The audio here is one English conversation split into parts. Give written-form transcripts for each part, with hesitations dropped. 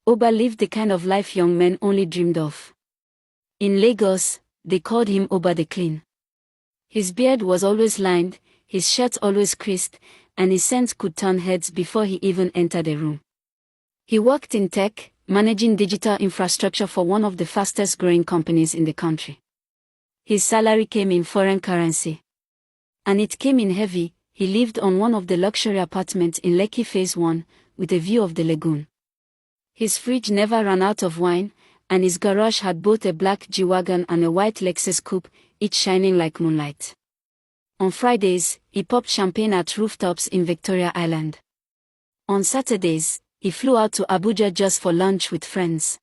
Oba lived the kind of life young men only dreamed of. In Lagos, they called him Oba the Clean. His beard was always lined, his shirt always creased, and his scent could turn heads before he even entered a room. He worked in tech, managing digital infrastructure for one of the fastest growing companies in the country. His salary came in foreign currency. And it came in heavy. He lived on one of the luxury apartments in Lekki Phase 1, with a view of the lagoon. His fridge never ran out of wine, and his garage had both a black G-Wagon and a white Lexus coupe, each shining like moonlight. On Fridays, he popped champagne at rooftops in Victoria Island. On Saturdays, he flew out to Abuja just for lunch with friends.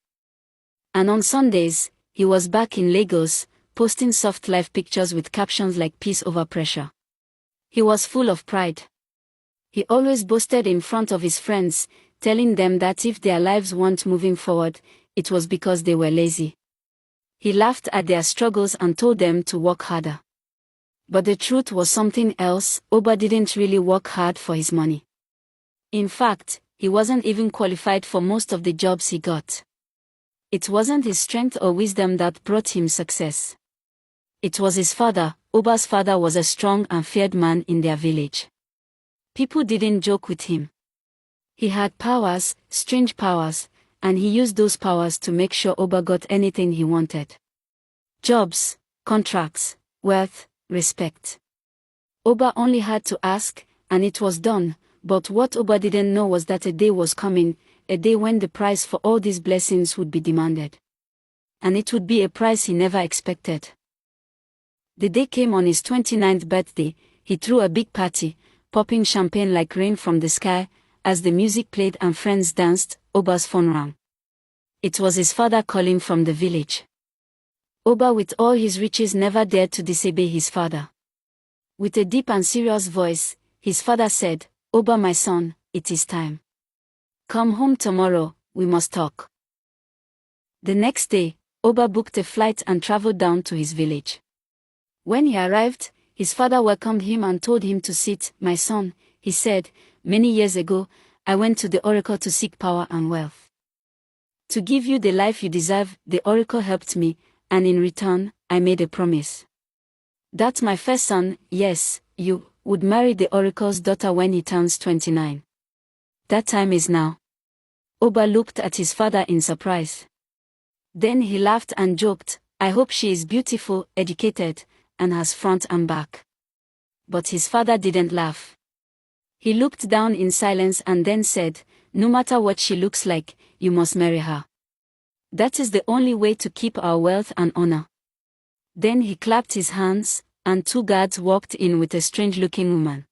And on Sundays, he was back in Lagos, posting soft life pictures with captions like "Peace over pressure." He was full of pride. He always boasted in front of his friends, telling them that if their lives weren't moving forward, it was because they were lazy. He laughed at their struggles and told them to work harder. But the truth was something else. Oba didn't really work hard for his money. In fact, he wasn't even qualified for most of the jobs he got. It wasn't his strength or wisdom that brought him success. It was his father. Oba's father was a strong and feared man in their village. People didn't joke with him. He had powers, strange powers, and he used those powers to make sure Oba got anything he wanted. Jobs, contracts, wealth, respect. Oba only had to ask, and it was done. But what Oba didn't know was that a day was coming, a day when the price for all these blessings would be demanded. And it would be a price he never expected. The day came on his 29th birthday. He threw a big party, popping champagne like rain from the sky. As the music played and friends danced, Oba's phone rang. It was his father calling from the village. Oba, with all his riches, never dared to disobey his father. With a deep and serious voice, his father said, "Oba, my son, it is time. Come home tomorrow, we must talk." The next day, Oba booked a flight and traveled down to his village. When he arrived, his father welcomed him and told him to sit. "My son," he said, "many years ago, I went to the oracle to seek power and wealth. To give you the life you deserve. The oracle helped me, and in return, I made a promise. That my first son, yes, you, would marry the oracle's daughter when he turns 29. That time is now." Oba looked at his father in surprise. Then he laughed and joked, "I hope she is beautiful, educated, and has front and back." But his father didn't laugh. He looked down in silence and then said, "No matter what she looks like, you must marry her. That is the only way to keep our wealth and honor." Then he clapped his hands, and two guards walked in with a strange-looking woman.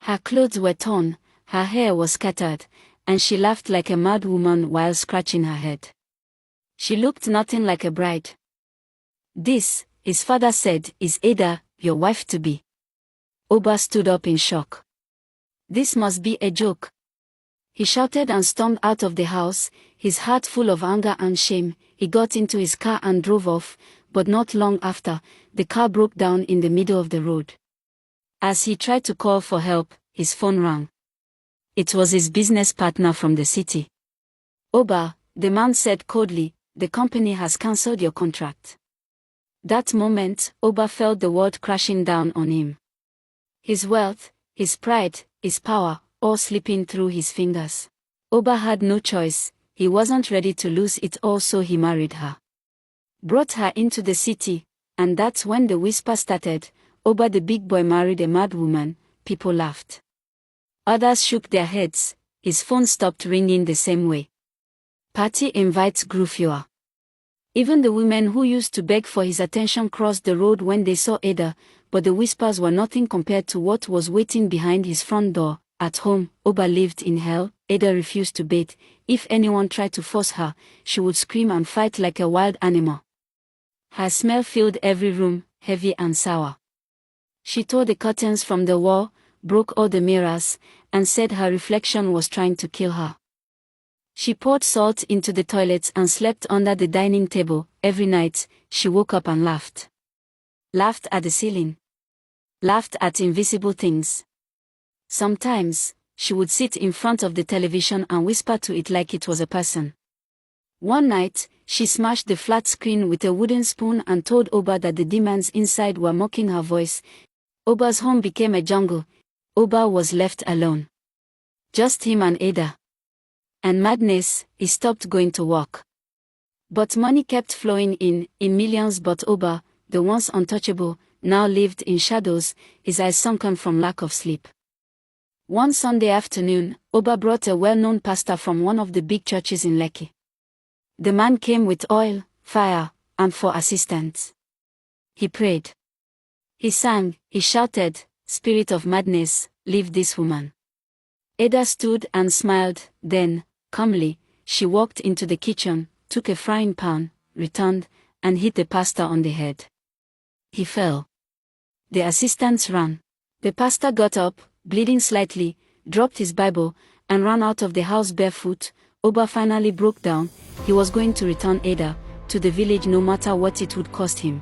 Her clothes were torn, her hair was scattered, and she laughed like a mad woman while scratching her head. She looked nothing like a bride. "This," his father said, "is Ada, your wife-to-be." Oba stood up in shock. This must be a joke. He shouted and stormed out of the house, his heart full of anger and shame. He got into his car and drove off, but not long after, the car broke down in the middle of the road. As he tried to call for help, his phone rang. It was his business partner from the city. "Oba," the man said coldly, "the company has cancelled your contract." That moment, Oba felt the world crashing down on him. His wealth, his pride, his power, all slipping through his fingers. Oba had no choice. He wasn't ready to lose it all, so he married her. Brought her into the city, and that's when the whisper started. Oba the big boy married a mad woman. People laughed. Others shook their heads. His phone stopped ringing the same way. Party invites grew fewer. Even the women who used to beg for his attention crossed the road when they saw Ada, but the whispers were nothing compared to what was waiting behind his front door. At home, Oba lived in hell. Ada refused to bathe. If anyone tried to force her, she would scream and fight like a wild animal. Her smell filled every room, heavy and sour. She tore the curtains from the wall, broke all the mirrors, and said her reflection was trying to kill her. She poured salt into the toilets and slept under the dining table. Every night, she woke up and laughed. Laughed at the ceiling. Laughed at invisible things. Sometimes, she would sit in front of the television and whisper to it like it was a person. One night, she smashed the flat screen with a wooden spoon and told Oba that the demons inside were mocking her voice. Oba's home became a jungle. Oba was left alone. Just him and Ada. And madness, he stopped going to work. But money kept flowing in millions. But Oba, the once untouchable, now lived in shadows, his eyes sunken from lack of sleep. One Sunday afternoon, Oba brought a well-known pastor from one of the big churches in Lekki. The man came with oil, fire, and 4 assistants. He prayed. He sang, he shouted, "Spirit of madness, leave this woman." Ada stood and smiled, then, calmly, she walked into the kitchen, took a frying pan, returned, and hit the pastor on the head. He fell. The assistants ran. The pastor got up, bleeding slightly, dropped his Bible, and ran out of the house barefoot. Oba finally broke down. He was going to return Ada to the village no matter what it would cost him.